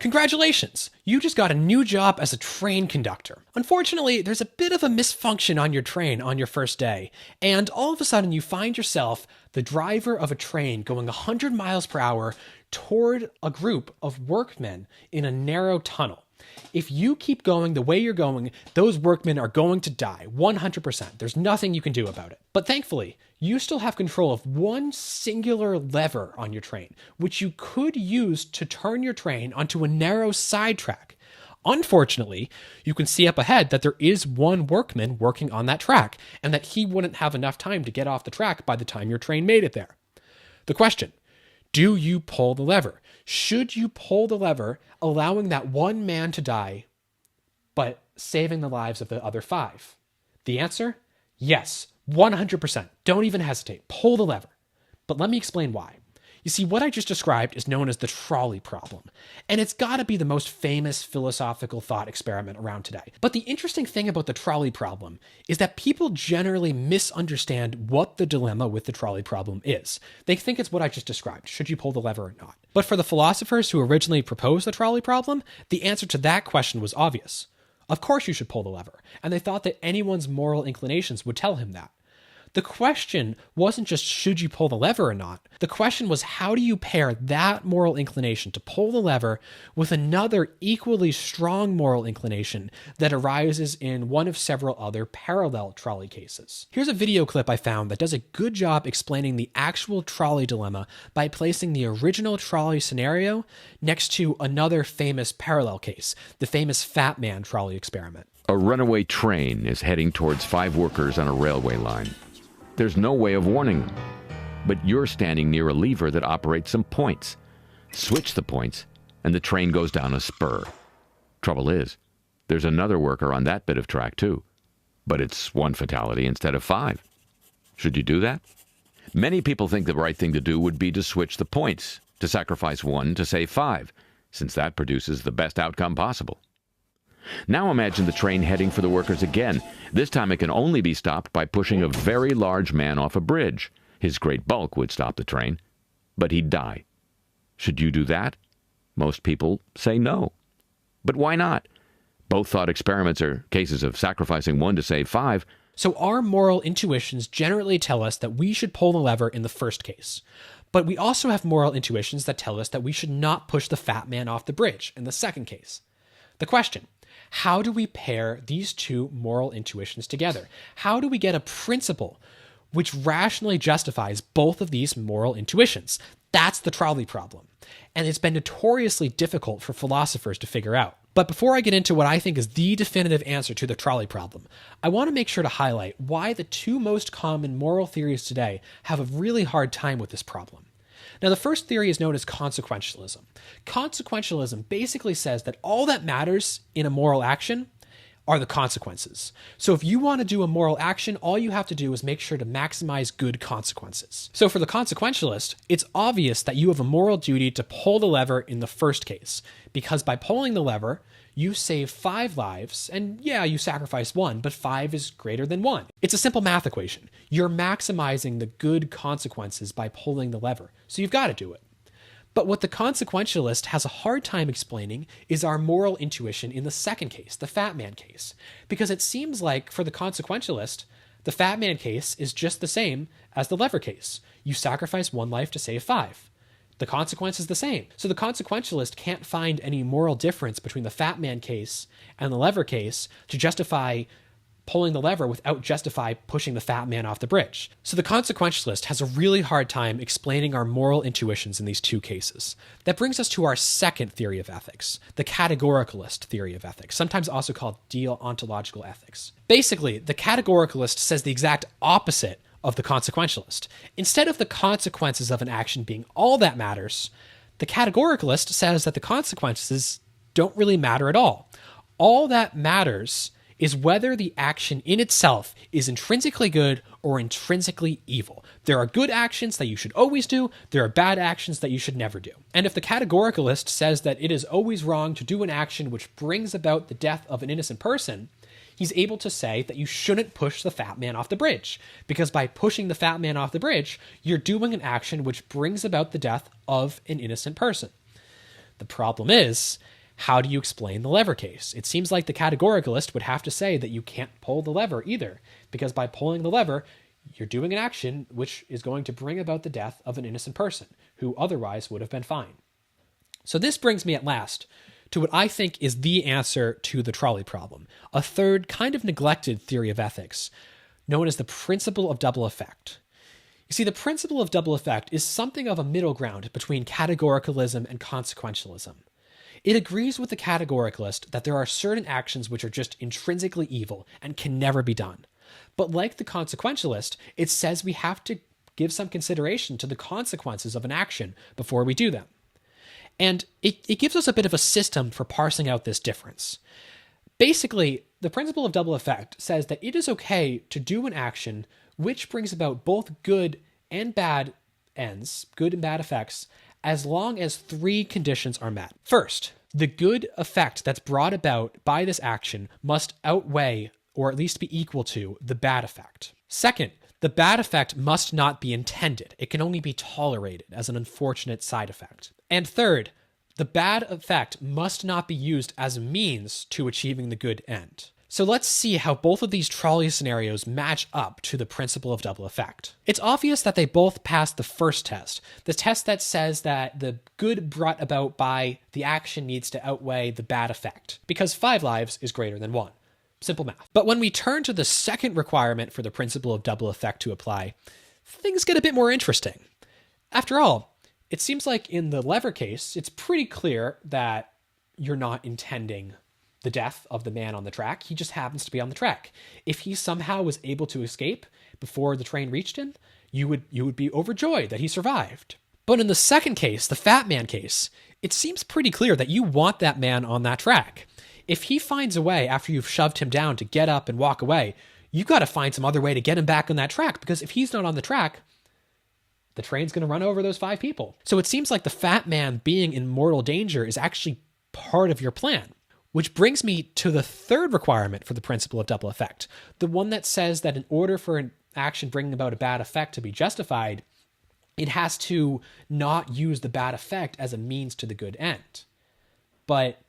Congratulations! You just got a new job as a train conductor. Unfortunately, there's a bit of a misfunction on your train on your first day, and all of a sudden you find yourself the driver of a train going 100 miles per hour toward a group of workmen in a narrow tunnel. If you keep going the way you're going, those workmen are going to die, 100%. There's nothing you can do about it. But thankfully, you still have control of one singular lever on your train, which you could use to turn your train onto a narrow side track. Unfortunately, you can see up ahead that there is one workman working on that track, and that he wouldn't have enough time to get off the track by the time your train made it there. The question: do you pull the lever? Should you pull the lever, allowing that one man to die, but saving the lives of the other 5? The answer? Yes, 100%. Don't even hesitate. Pull the lever. But let me explain why. You see, what I just described is known as the trolley problem, and it's got to be the most famous philosophical thought experiment around today. But the interesting thing about the trolley problem is that people generally misunderstand what the dilemma with the trolley problem is. They think it's what I just described. Should you pull the lever or not? But for the philosophers who originally proposed the trolley problem, the answer to that question was obvious. Of course you should pull the lever, and they thought that anyone's moral inclinations would tell him that. The question wasn't just should you pull the lever or not. The question was, how do you pair that moral inclination to pull the lever with another equally strong moral inclination that arises in one of several other parallel trolley cases? Here's a video clip I found that does a good job explaining the actual trolley dilemma by placing the original trolley scenario next to another famous parallel case, the famous Fat Man trolley experiment. A runaway train is heading towards 5 workers on a railway line. There's no way of warning them, but you're standing near a lever that operates some points. Switch the points, and the train goes down a spur. Trouble is, there's another worker on that bit of track too, but it's 1 fatality instead of 5. Should you do that? Many people think the right thing to do would be to switch the points, to sacrifice 1 to save 5, since that produces the best outcome possible. Now imagine the train heading for the workers again. This time it can only be stopped by pushing a very large man off a bridge. His great bulk would stop the train, but he'd die. Should you do that? Most people say no. But why not? Both thought experiments are cases of sacrificing 1 to save 5. So our moral intuitions generally tell us that we should pull the lever in the first case. But we also have moral intuitions that tell us that we should not push the fat man off the bridge in the second case. The question: how do we pair these two moral intuitions together? How do we get a principle which rationally justifies both of these moral intuitions? That's the trolley problem. And it's been notoriously difficult for philosophers to figure out. But before I get into what I think is the definitive answer to the trolley problem, I want to make sure to highlight why the 2 most common moral theories today have a really hard time with this problem. Now, the first theory is known as consequentialism. Consequentialism basically says that all that matters in a moral action are the consequences. So if you want to do a moral action, all you have to do is make sure to maximize good consequences. So for the consequentialist, it's obvious that you have a moral duty to pull the lever in the first case, because by pulling the lever, you save 5 lives, and yeah, you sacrifice 1, but 5 is greater than 1. It's a simple math equation. You're maximizing the good consequences by pulling the lever, so you've got to do it. But what the consequentialist has a hard time explaining is our moral intuition in the second case, the fat man case. Because it seems like for the consequentialist, the fat man case is just the same as the lever case. You sacrifice 1 life to save 5. The consequence is the same. So the consequentialist can't find any moral difference between the fat man case and the lever case to justify pulling the lever without justify pushing the fat man off the bridge. So the consequentialist has a really hard time explaining our moral intuitions in these 2 cases. That brings us to our second theory of ethics, the categoricalist theory of ethics, sometimes also called deontological ethics. Basically, the categoricalist says the exact opposite of the consequentialist. Instead of the consequences of an action being all that matters, the categoricalist says that the consequences don't really matter at all. All that matters is whether the action in itself is intrinsically good or intrinsically evil. There are good actions that you should always do, there are bad actions that you should never do. And if the categoricalist says that it is always wrong to do an action which brings about the death of an innocent person, he's able to say that you shouldn't push the fat man off the bridge, because by pushing the fat man off the bridge, you're doing an action which brings about the death of an innocent person. The problem is, how do you explain the lever case? It seems like the categoricalist would have to say that you can't pull the lever either, because by pulling the lever, you're doing an action which is going to bring about the death of an innocent person who otherwise would have been fine. So this brings me at last to what I think is the answer to the trolley problem, a third kind of neglected theory of ethics, known as the principle of double effect. You see, the principle of double effect is something of a middle ground between categoricalism and consequentialism. It agrees with the categoricalist that there are certain actions which are just intrinsically evil and can never be done. But like the consequentialist, it says we have to give some consideration to the consequences of an action before we do them. And it gives us a bit of a system for parsing out this difference. Basically, the principle of double effect says that it is okay to do an action which brings about both good and bad ends, good and bad effects, as long as three conditions are met. First, the good effect that's brought about by this action must outweigh, or at least be equal to, the bad effect. Second, the bad effect must not be intended. It can only be tolerated as an unfortunate side effect. And third, the bad effect must not be used as a means to achieving the good end. So let's see how both of these trolley scenarios match up to the principle of double effect. It's obvious that they both pass the first test, the test that says that the good brought about by the action needs to outweigh the bad effect, because 5 lives is greater than 1. Simple math. But when we turn to the second requirement for the principle of double effect to apply, things get a bit more interesting. After all, it seems like in the lever case, it's pretty clear that you're not intending the death of the man on the track. He just happens to be on the track. If he somehow was able to escape before the train reached him, you would be overjoyed that he survived. But in the second case, the fat man case, it seems pretty clear that you want that man on that track. If he finds a way after you've shoved him down to get up and walk away, you got to find some other way to get him back on that track, because if he's not on the track, the train's going to run over those 5 people. So it seems like the fat man being in mortal danger is actually part of your plan. Which brings me to the third requirement for the principle of double effect, the one that says that in order for an action bringing about a bad effect to be justified, it has to not use the bad effect as a means to the good end. But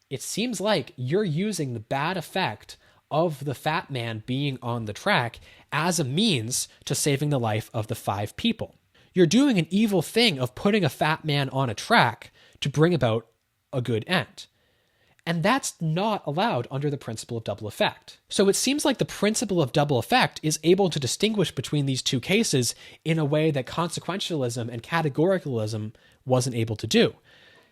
it seems like you're using the bad effect of the fat man being on the track as a means to saving the life of the 5 people. You're doing an evil thing of putting a fat man on a track to bring about a good end. And that's not allowed under the principle of double effect. So it seems like the principle of double effect is able to distinguish between these two cases in a way that consequentialism and categoricalism wasn't able to do.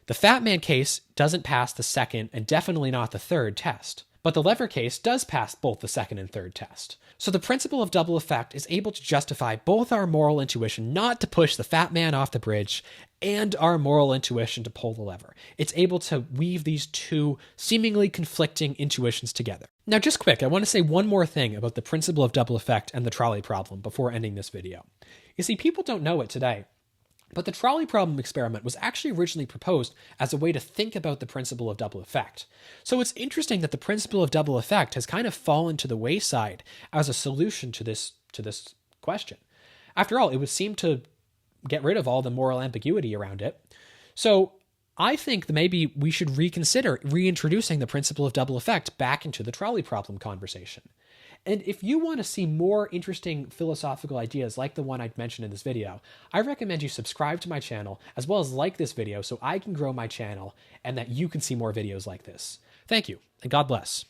The fat man case doesn't pass the second and definitely not the third test. But the lever case does pass both the second and third test. So the principle of double effect is able to justify both our moral intuition not to push the fat man off the bridge and our moral intuition to pull the lever. It's able to weave these two seemingly conflicting intuitions together. Now, just quick, I want to say one more thing about the principle of double effect and the trolley problem before ending this video. You see, people don't know it today, but the trolley problem experiment was actually originally proposed as a way to think about the principle of double effect. So it's interesting that the principle of double effect has kind of fallen to the wayside as a solution to this question. After all, it would seem to get rid of all the moral ambiguity around it. So I think that maybe we should reconsider reintroducing the principle of double effect back into the trolley problem conversation. And if you want to see more interesting philosophical ideas like the one I mentioned in this video, I recommend you subscribe to my channel as well as like this video so I can grow my channel and that you can see more videos like this. Thank you, and God bless.